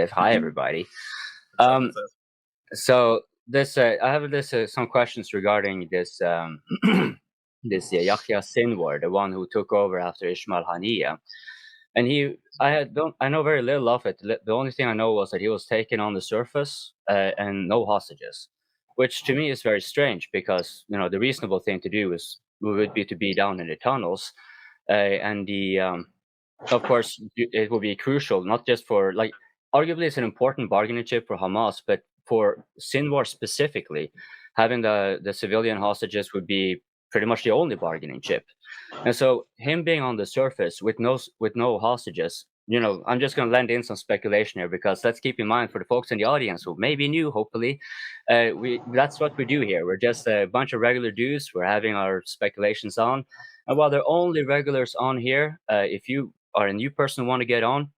Hi, everybody. Um, so this, I have some questions regarding this this Yahya Sinwar, the one who took over after Ismail Haniya, and I know very little of it. The only thing I know was that he was taken on the surface and no hostages, which to me is very strange because the reasonable thing to do would be to be down in the tunnels, and the of course, it will be crucial, not just for like, arguably it's an important bargaining chip for Hamas, but for Sinwar specifically, having the civilian hostages would be pretty much the only bargaining chip. And so him being on the surface with no hostages, I'm just going to lend in some speculation here because let's keep in mind for the folks in the audience who may be new, hopefully, that's what we do here. We're just a bunch of regular dudes. We're having our speculations on, and while there are only regulars on here, if you are a new person who want to get on,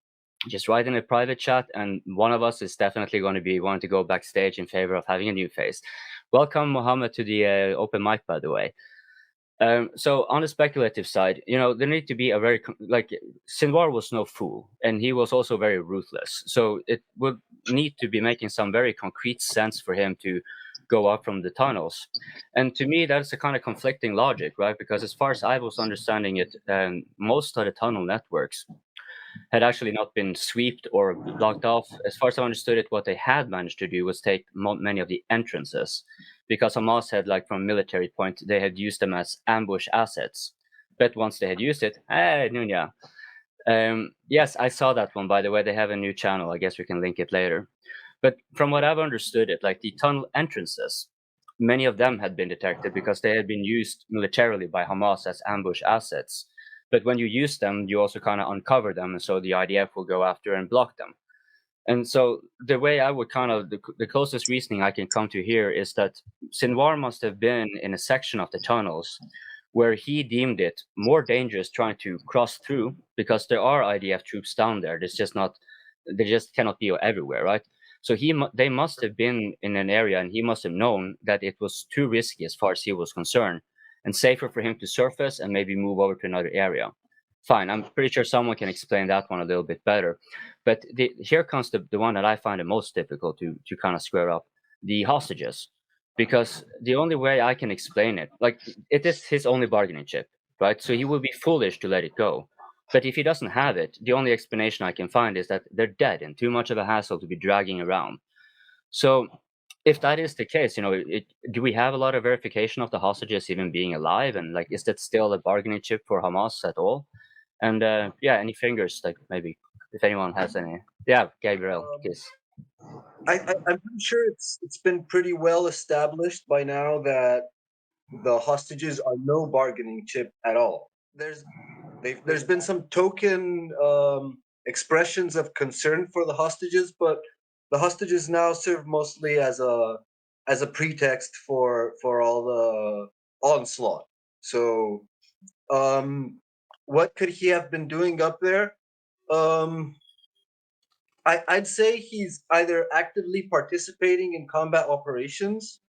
just write in a private chat, and one of us is definitely going to be wanting to go backstage in favor of having a new face. Welcome, Mohammed, to the open mic, by the way. So on the speculative side, there need to be a very Sinwar was no fool, and he was also very ruthless. So it would need to be making some very concrete sense for him to go up from the tunnels. And to me, that's a kind of conflicting logic, right? Because as far as I was understanding it, most of the tunnel networks had actually not been swept or blocked off. As far as I understood it, what they had managed to do was take many of the entrances, because Hamas had, like, from a military point, they had used them as ambush assets. But once they had used it, hey, Nunya. Yes, I saw that one, by the way. They have a new channel. I guess we can link it later. But from what I've understood it, like the tunnel entrances, many of them had been detected because they had been used militarily by Hamas as ambush assets. But when you use them, you also kind of uncover them, and so the IDF will go after and block them. And so the way I would the closest reasoning I can come to here is that Sinwar must have been in a section of the tunnels where he deemed it more dangerous trying to cross through, because there are IDF troops down there. They just cannot be everywhere, right? So they must have been in an area, and he must have known that it was too risky as far as he was concerned, and safer for him to surface and maybe move over to another area. Fine, I'm pretty sure someone can explain that one a little bit better. But here comes the one that I find the most difficult to kind of square up: the hostages. Because the only way I can explain it, like, it is his only bargaining chip, right? So he would be foolish to let it go. But if he doesn't have it, the only explanation I can find is that they're dead and too much of a hassle to be dragging around. So if that is the case, do we have a lot of verification of the hostages even being alive? And, like, is that still a bargaining chip for Hamas at all? And yeah, any fingers, like, maybe if anyone has any. Yeah, Gabriel, please. I'm pretty sure it's been pretty well established by now that the hostages are no bargaining chip at all. There's been some token expressions of concern for the hostages, but the hostages now serve mostly as a pretext for all the onslaught. So, what could he have been doing up there? I'd say he's either actively participating in combat operations,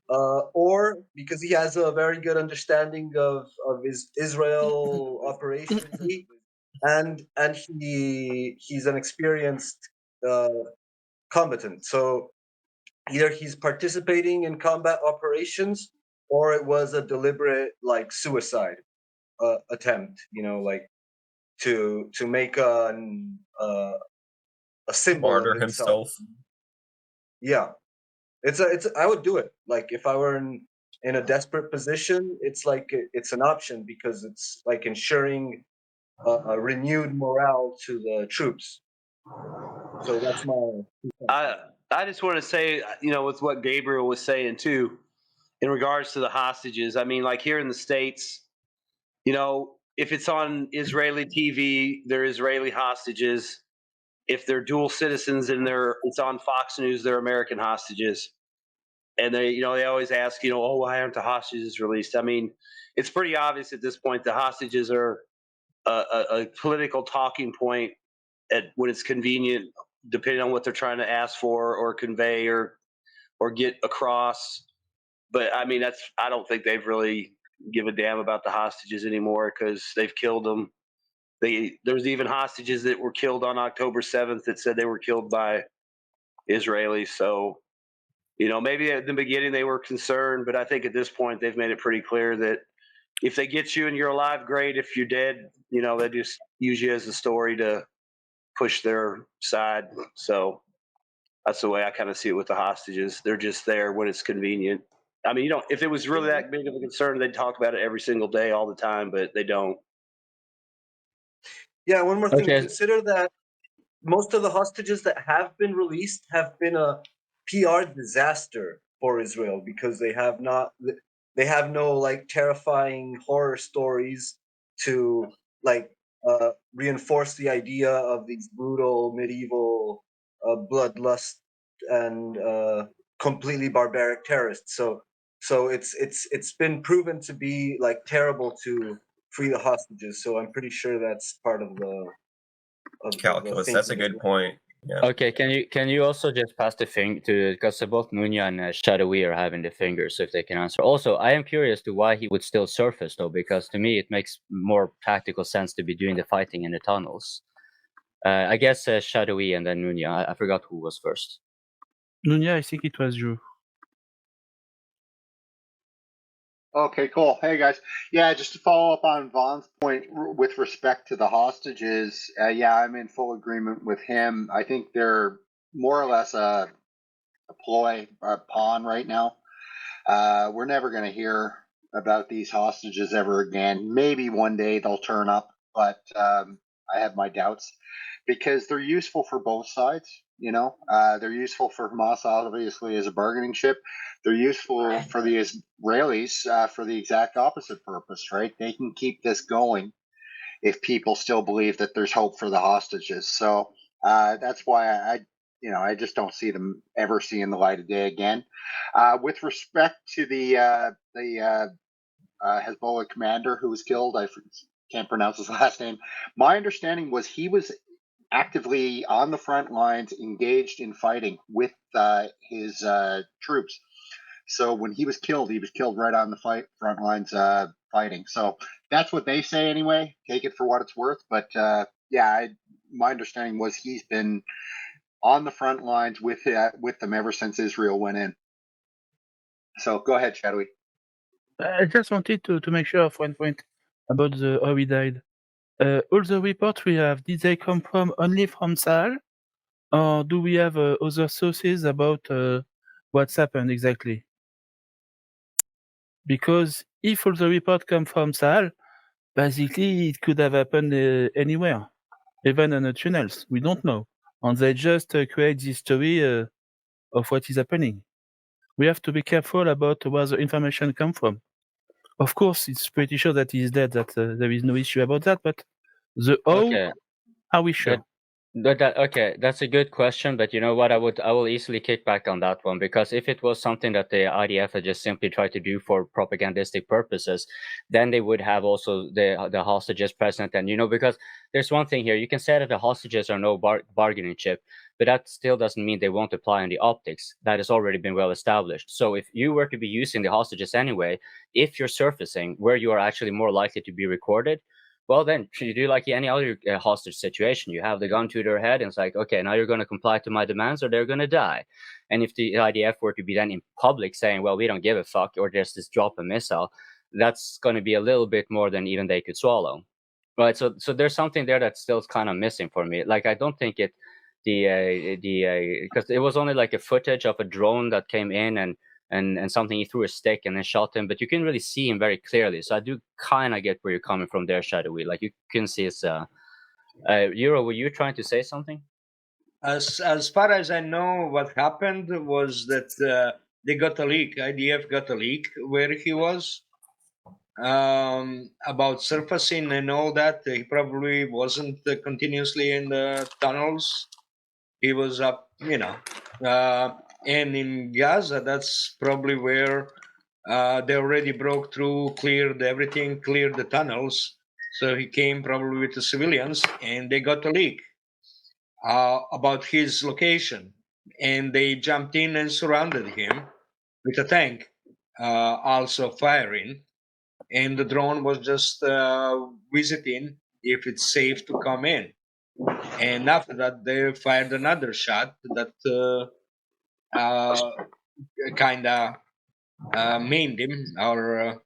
or because he has a very good understanding of his Israel operations, and he's an experienced uh, combatant. So either he's participating in combat operations, or it was a deliberate, like, suicide attempt. Like to make a symbol martyr of himself. Yeah, I would do it. Like, if I were in a desperate position, it's like it's an option, because it's like ensuring a renewed morale to the troops. So that's my. I just want to say, with what Gabriel was saying too, in regards to the hostages. I mean, like, here in the States, if it's on Israeli TV, they're Israeli hostages. If they're dual citizens and it's on Fox News, they're American hostages. And they always ask, oh, why aren't the hostages released? I mean, it's pretty obvious at this point the hostages are a political talking point when it's convenient, depending on what they're trying to ask for or convey or get across. But I mean, I don't think they've really give a damn about the hostages anymore, because they've killed them. There was even hostages that were killed on October 7th that said they were killed by Israelis. So, maybe at the beginning they were concerned, but I think at this point they've made it pretty clear that if they get you and you're alive, great. If you're dead, they just use you as a story to push their side. So that's the way I kind of see it with the hostages. They're just there when it's convenient. I mean, if it was really that big of a concern, they'd talk about it every single day, all the time, but they don't. Yeah, one more thing. Okay. Consider that most of the hostages that have been released have been a PR disaster for Israel because they have no like terrifying horror stories to like reinforce the idea of these brutal medieval bloodlust and completely barbaric terrorists. So it's been proven to be like terrible to free the hostages. So I'm pretty sure that's part of the calculus. That's a good point. Yeah. Okay, can you also just pass the thing to, because both Nunya and Shadowy are having the fingers, so if they can answer. Also, I am curious to why he would still surface though, because to me it makes more practical sense to be doing the fighting in the tunnels. I guess Shadowy and then Nunya. I forgot who was first. Nunya, I think it was you. Okay, cool. Hey guys. Yeah, just to follow up on Vaughn's point with respect to the hostages, yeah, I'm in full agreement with him. I think they're more or less a ploy, a pawn right now. We're never going to hear about these hostages ever again. Maybe one day they'll turn up, but I have my doubts because they're useful for both sides. They're useful for Hamas, obviously, as a bargaining chip. They're useful for the Israelis for the exact opposite purpose, right? They can keep this going if people still believe that there's hope for the hostages. So that's why I just don't see them ever seeing the light of day again. With respect to the Hezbollah commander who was killed, I can't pronounce his last name. My understanding was he was actively on the front lines, engaged in fighting with his troops. So when he was killed right on the front lines fighting. So that's what they say anyway. Take it for what it's worth. But my understanding was he's been on the front lines with them ever since Israel went in. So go ahead, Shadowy. I just wanted to make sure of one point about how he died. All the reports we have, did they come from only from Sahel? Or do we have other sources about what's happened exactly? Because if all the reports come from Sahel, basically it could have happened anywhere, even in the tunnels. We don't know. And they just create this story of what is happening. We have to be careful about where the information comes from. Of course, it's pretty sure that he is dead, that there is no issue about that, but the how, Okay. are we sure? Okay, that's a good question, but you know what? I will easily kick back on that one, because if it was something that the IDF had just simply tried to do for propagandistic purposes, then they would have also the hostages present. And because there's one thing here: you can say that the hostages are no bargaining chip, but that still doesn't mean they won't apply on the optics. That has already been well established. So if you were to be using the hostages anyway, if you're surfacing where you are actually more likely to be recorded, well, then you do like any other hostage situation. You have the gun to their head, and it's like, okay, now you're going to comply to my demands, or they're going to die. And if the IDF were to be then in public saying, well, we don't give a fuck, or just drop a missile, that's going to be a little bit more than even they could swallow, right? So there's something there that's still kind of missing for me. Like, I don't think because it was only like a footage of a drone that came in and something, he threw a stick and then shot him, but you can really see him very clearly. So I do kind of get where you're coming from there, Shadowy. Like, you can see it's Euro, were you trying to say something? As far as I know, what happened was that they got a leak. IDF got a leak where he was about surfacing and all that. He probably wasn't continuously in the tunnels. He was up, and in Gaza, that's probably where they already broke through, cleared everything, cleared the tunnels. So he came probably with the civilians, and they got a leak about his location. And they jumped in and surrounded him with a tank, also firing. And the drone was just visiting if it's safe to come in. And after that, they fired another shot that kind of maimed him or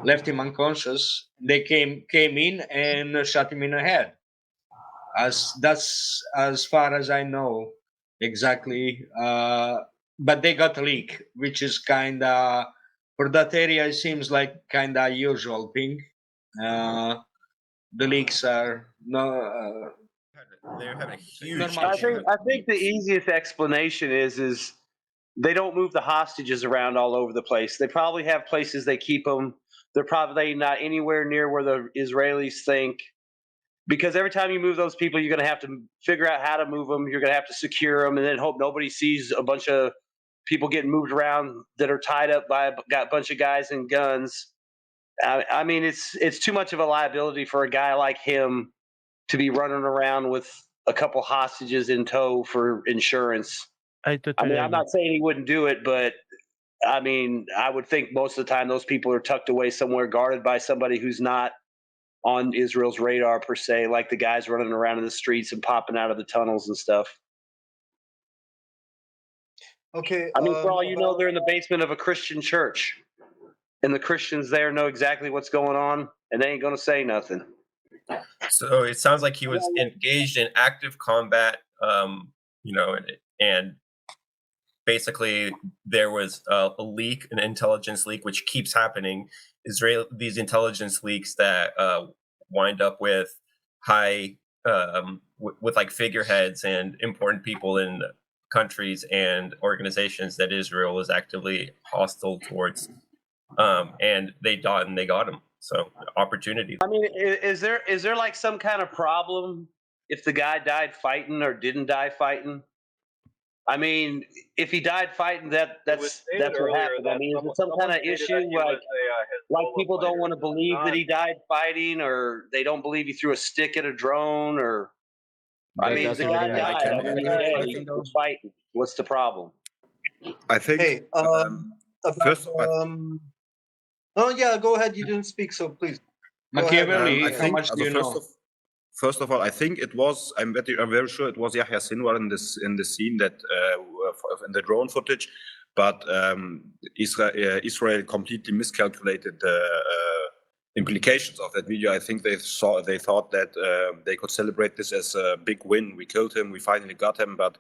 left him unconscious. They came in and shot him in the head. That's as far as I know exactly. But they got a leak, which is kind of for that area. It seems like kind of usual thing. The leaks are no. They're having a huge Normal. I think the easiest explanation is they don't move the hostages around all over the place. They probably have places they keep them. They're probably not anywhere near where the Israelis think. Because every time you move those people, you're going to have to figure out how to move them. You're going to have to secure them, and then hope nobody sees a bunch of people getting moved around that are tied up by a bunch of guys and guns. I mean, it's too much of a liability for a guy like him to be running around with a couple hostages in tow for insurance. I'm not saying he wouldn't do it, but I mean, I would think most of the time those people are tucked away somewhere, guarded by somebody who's not on Israel's radar per se, like the guys running around in the streets and popping out of the tunnels and stuff. Okay. I mean, for all you know, they're in the basement of a Christian church, and the Christians there know exactly what's going on, and they ain't gonna say nothing. So it sounds like he was engaged in active combat, and basically there was a leak, an intelligence leak, which keeps happening. These intelligence leaks that wind up with high, with like figureheads and important people in countries and organizations that Israel is actively hostile towards, and they got him. So opportunity. I mean, is there like some kind of problem if the guy died fighting or didn't die fighting? I mean, if he died fighting, that's what happened. I mean, is it some kind of issue like people don't want to believe that he died fighting, or they don't believe he threw a stick at a drone, or I mean, the guy died. I mean, he was fighting. What's the problem? I think. Hey, first, oh yeah, go ahead. You didn't speak, so please. Machiavelli, how much do you know? First of all, I think it was. I'm very sure it was Yahya Sinwar in the scene that in the drone footage, but Israel completely miscalculated the implications of that video. I think they thought that they could celebrate this as a big win. We killed him. We finally got him, but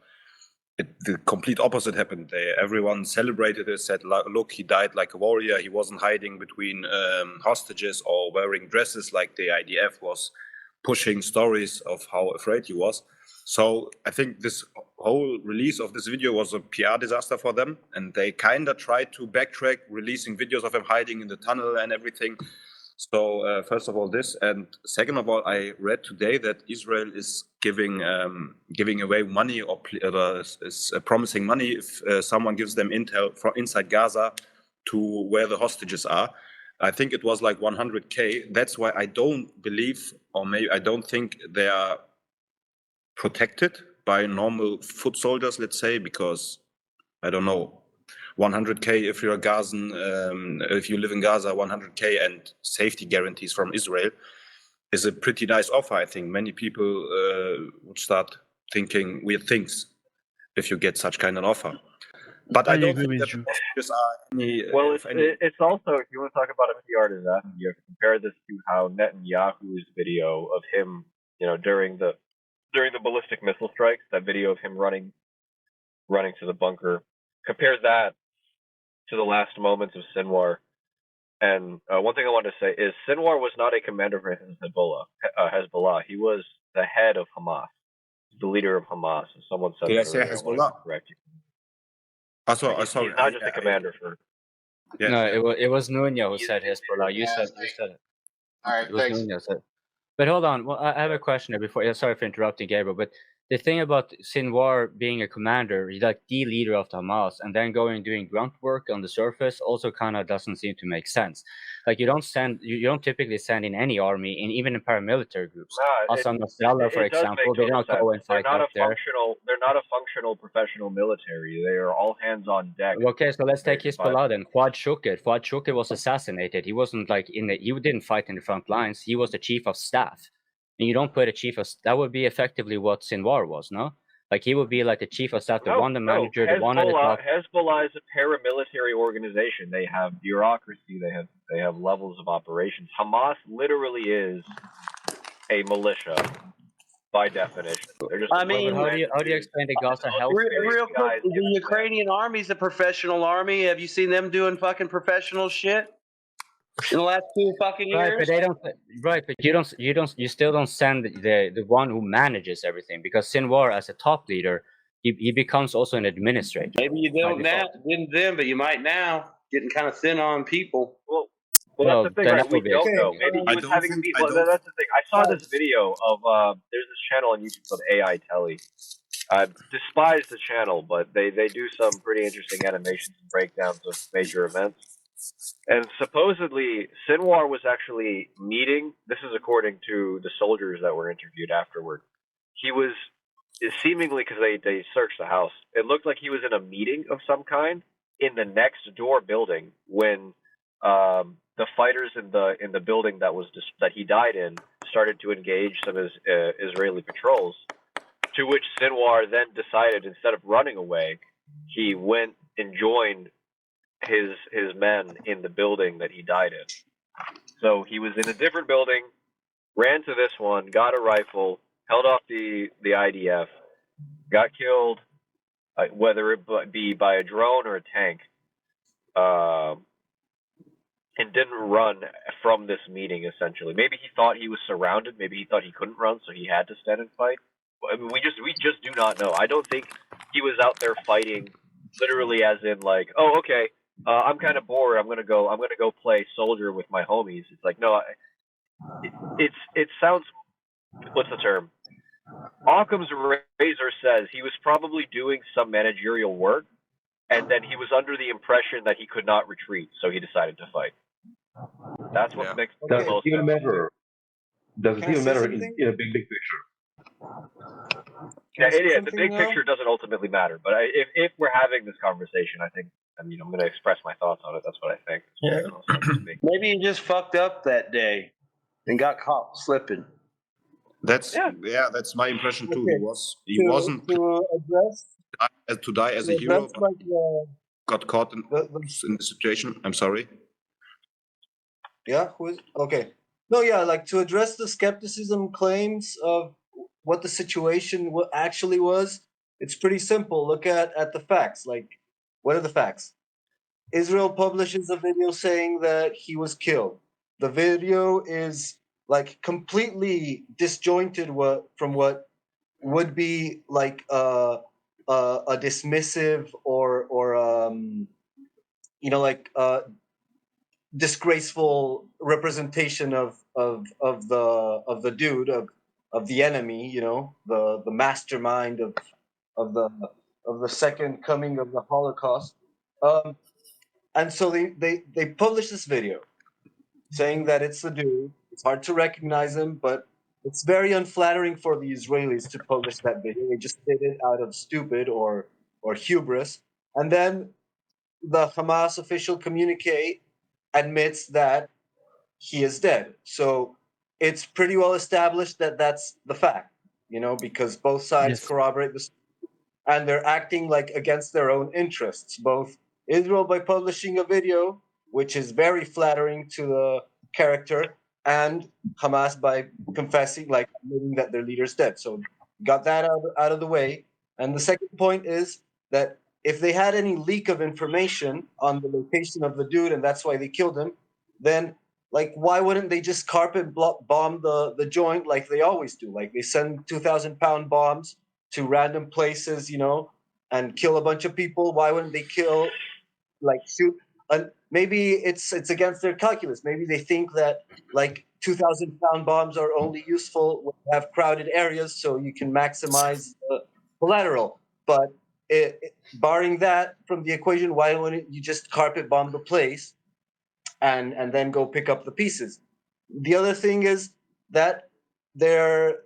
the complete opposite happened. Everyone celebrated it, said, look, he died like a warrior. He wasn't hiding between hostages or wearing dresses like the IDF was pushing stories of how afraid he was. So I think this whole release of this video was a PR disaster for them. And they kind of tried to backtrack, releasing videos of him hiding in the tunnel and everything. So first of all, this, and second of all, I read today that Israel is giving away money or is promising money if someone gives them intel from inside Gaza to where the hostages are. I think it was like 100K. That's why I don't believe, or maybe I don't think they are protected by normal foot soldiers, let's say, because I don't know. 100K if you're a Gazan, if you live in Gaza, 100K and safety guarantees from Israel is a pretty nice offer. I think many people would start thinking weird things if you get such kind of offer. But I don't think that hostages are any. Well, it's also, if you want to talk about a PR disaster, you have to compare this to how Netanyahu's video of him, during the ballistic missile strikes, that video of him running to the bunker. Compare that to the last moments of Sinwar. And one thing I wanted to say is Sinwar was not a commander for Hezbollah. He was the head of Hamas, the leader of Hamas. If someone said Did I say Hezbollah? Correct. He's not just a commander for. Yeah. No, it was Nunya who said Hezbollah. You said it. All right, thanks. Nunya said. But hold on. Well, I have a question there before. Sorry for interrupting, Gabriel. But the thing about Sinwar being a commander, he's like the leader of the Hamas, and then going and doing grunt work on the surface also kind of doesn't seem to make sense. Like you don't typically send in any army, even in paramilitary groups. Also, Nasrallah, for example, they don't go and fight up there. They're not a functional professional military. They are all hands on deck. Okay, so let's take Hezbollah then. Fuad Shukr. Fuad Shukr was assassinated. He wasn't like he didn't fight in the front lines. He was the chief of staff. and you don't put a chief of that would be effectively what Sinwar was, no? Like he would be like the chief of staff, the manager, the one at the top. Hezbollah is a paramilitary organization. They have bureaucracy. They have levels of operations. Hamas literally is a militia by definition. They're just. How do you explain the Gaza health? Real quick, the Ukrainian army's a professional army. Have you seen them doing fucking professional shit in the last 2 fucking years? Right, but they don't. Right, but you still don't send the one who manages everything, because Sinwar, as a top leader, he becomes also an administrator. Maybe you don't now, didn't then, but you might now. Getting kind of thin on people. Well, that's the thing, right? We don't know. Maybe he was having a meeting. Well, that's the thing. I saw this video of there's this channel on YouTube called AI Telly. I despise the channel, but they do some pretty interesting animations and breakdowns of major events. And supposedly, Sinwar was actually meeting. This is according to the soldiers that were interviewed afterward. He was seemingly, because they searched the house, it looked like he was in a meeting of some kind in the next door building when the fighters in the building that he died in started to engage some Israeli patrols. To which Sinwar then decided, instead of running away, he went and joined his men in the building that he died in. So he was in a different building, ran to this one, got a rifle, held off the IDF, got killed, whether it be by a drone or a tank, and didn't run from this meeting, essentially. Maybe he thought he was surrounded. Maybe he thought he couldn't run, so he had to stand and fight. I mean, we just do not know. I don't think he was out there fighting literally as in like, oh, okay, I'm kind of bored. I'm gonna go play soldier with my homies. It's like, no, it sounds, what's the term? Occam's razor says he was probably doing some managerial work, and then he was under the impression that he could not retreat, so he decided to fight. That's what makes the most sense. Does it even matter in a big picture? Yeah, the big picture doesn't ultimately matter. But if we're having this conversation, I'm going to express my thoughts on it. That's what I think. Yeah. Maybe he just fucked up that day and got caught slipping. That's my impression too. Okay. He wasn't to die as a hero, but like, got caught in the situation. I'm sorry. Yeah, okay. No, yeah, like to address the skepticism claims of what the situation actually was, it's pretty simple. Look at the facts. Like, what are the facts? Israel publishes a video saying that he was killed. The video is like completely disjointed from what would be like a dismissive or disgraceful representation of the dude of the enemy, the mastermind of the second coming of the Holocaust, and so they published this video saying that it's the dude. It's hard to recognize him, but it's very unflattering for the Israelis to publish that video. They just did it out of stupid or hubris, and then the Hamas official communique admits that he is dead. So it's pretty well established that that's the fact, because both sides corroborate this, and they're acting like against their own interests. Both Israel by publishing a video, which is very flattering to the character, and Hamas by confessing, like admitting that their leader's dead. So got that out of the way. And the second point is that if they had any leak of information on the location of the dude and that's why they killed him, then like why wouldn't they just carpet bomb the joint like they always do? Like they send 2,000-pound bombs to random places, and kill a bunch of people. Why wouldn't they shoot? Maybe it's against their calculus. Maybe they think that like 2,000-pound bombs are only useful when you have crowded areas, so you can maximize the collateral. But barring that from the equation, why wouldn't you just carpet bomb the place and then go pick up the pieces? The other thing is that they're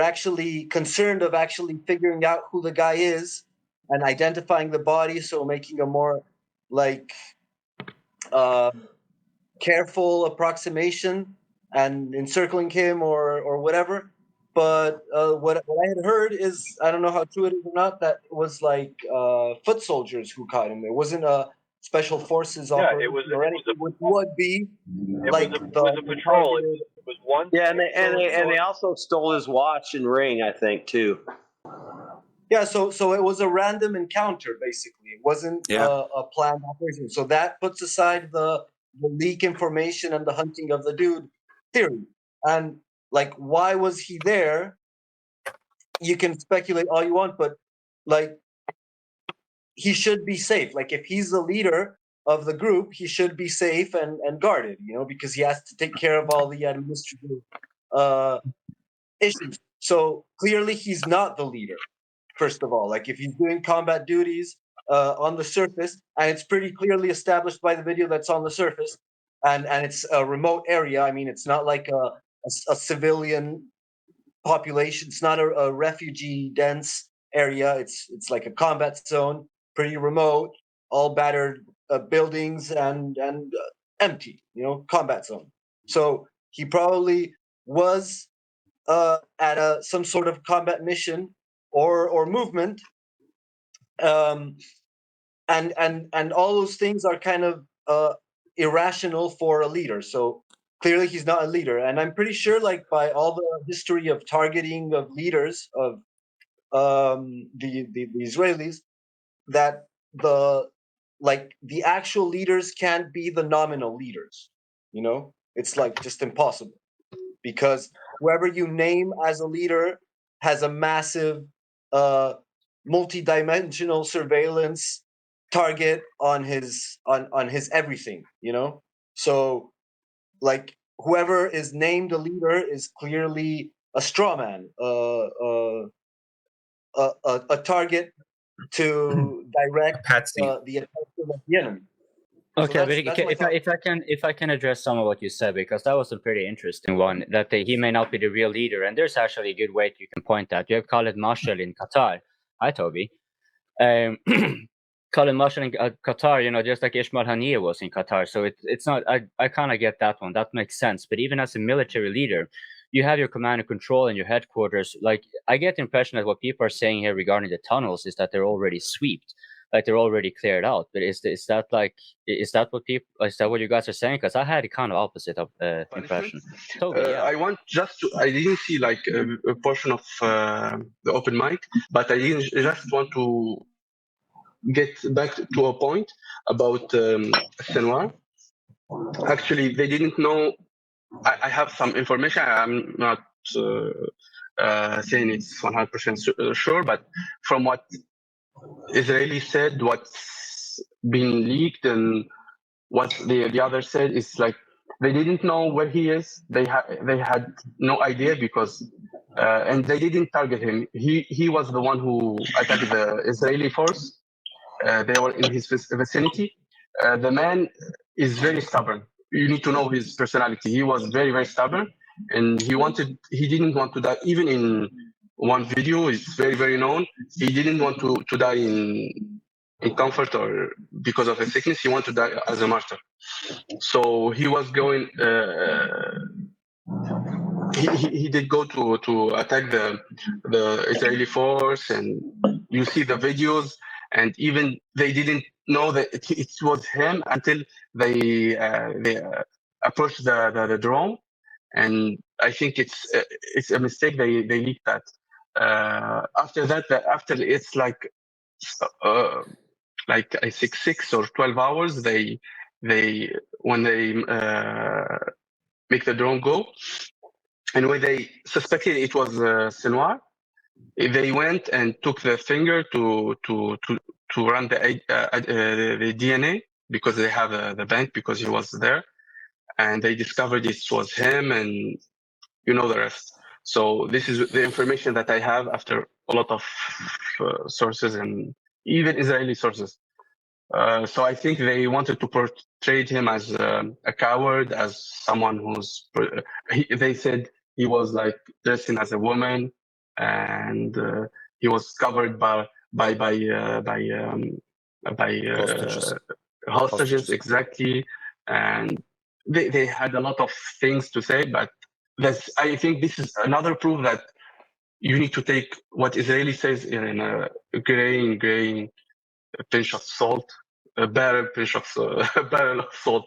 actually concerned of actually figuring out who the guy is and identifying the body, so making a more careful approximation and encircling him or whatever. But what I had heard is, I don't know how true it is or not, that it was like foot soldiers who caught him. It wasn't a special forces operation or anything, which would be like it was a patrol. It was one. Yeah, and they also stole his watch and ring, I think, too. Yeah, so it was a random encounter, basically. It wasn't a planned operation. So that puts aside the leak information and the hunting of the dude theory. And like, why was he there? You can speculate all you want, but like, he should be safe. Like, if he's the leader of the group, he should be safe and guarded, because he has to take care of all the administrative issues. So clearly he's not the leader. First of all, like, if he's doing combat duties on the surface, and it's pretty clearly established by the video that's on the surface, and it's a remote area. I mean, it's not like a civilian population. It's not a refugee dense area. It's like a combat zone, pretty remote, all battered buildings and empty. Combat zone. So he probably was at some sort of combat mission or movement, and all those things are kind of irrational for a leader. So clearly he's not a leader, and I'm pretty sure, like, by all the history of targeting of leaders of the Israelis, that the actual leaders can't be the nominal leaders. It's like just impossible, because whoever you name as a leader has a massive multi-dimensional surveillance target on his everything. So like, whoever is named a leader is clearly a straw man, a target to direct the attention of the enemy. Okay, So but that's if I can address some of what you said, because that was a pretty interesting one, that he may not be the real leader, and there's actually a good way you can point that. You have Khaled Mashal in Qatar. Hi, Toby. Khaled Mashal in Qatar, just like Ismail Haniya was in Qatar. So it's not. I kind of get that one. That makes sense. But even as a military leader, you have your command and control and your headquarters. Like, I get the impression that what people are saying here regarding the tunnels is that they're already swept. Like, they're already cleared out. But is that what you guys are saying? Because I had a kind of opposite of impression. Toby, yeah. I didn't see like a portion of the open mic, but I just want to get back to a point about Sinwar. Actually, they didn't know. I have some information. I'm not saying it's 100% sure, but from what Israeli said, what's been leaked, and what the other said is like they didn't know where he is. They had no idea, because and they didn't target him. He was the one who attacked the Israeli force. They were in his vicinity. The man is very stubborn. You need to know his personality. He was very, very stubborn, and he didn't want to die. Even in one video, it's very, very known. He didn't want to die in comfort or because of a sickness. He wanted to die as a martyr. So he was going. He did go to attack the Israeli force, and you see the videos. And even they didn't know that it was him until they approached the drone, and I think it's a mistake. They leaked that. After that, after it's like I think 6 or 12 hours, they when they make the drone go, and when they suspected it was Sinwar, they went and took the finger to run the DNA, because they have the bank, because he was there, and they discovered it was him, and you know the rest. So this is the information that I have after a lot of sources, and even Israeli sources. So I think they wanted to portray him as a coward, as someone who's. They said he was like dressing as a woman, and he was covered by hostages, exactly, and they had a lot of things to say, but I think this is another proof that you need to take what Israeli says in a grain pinch of salt, a barrel pinch of a barrel of salt.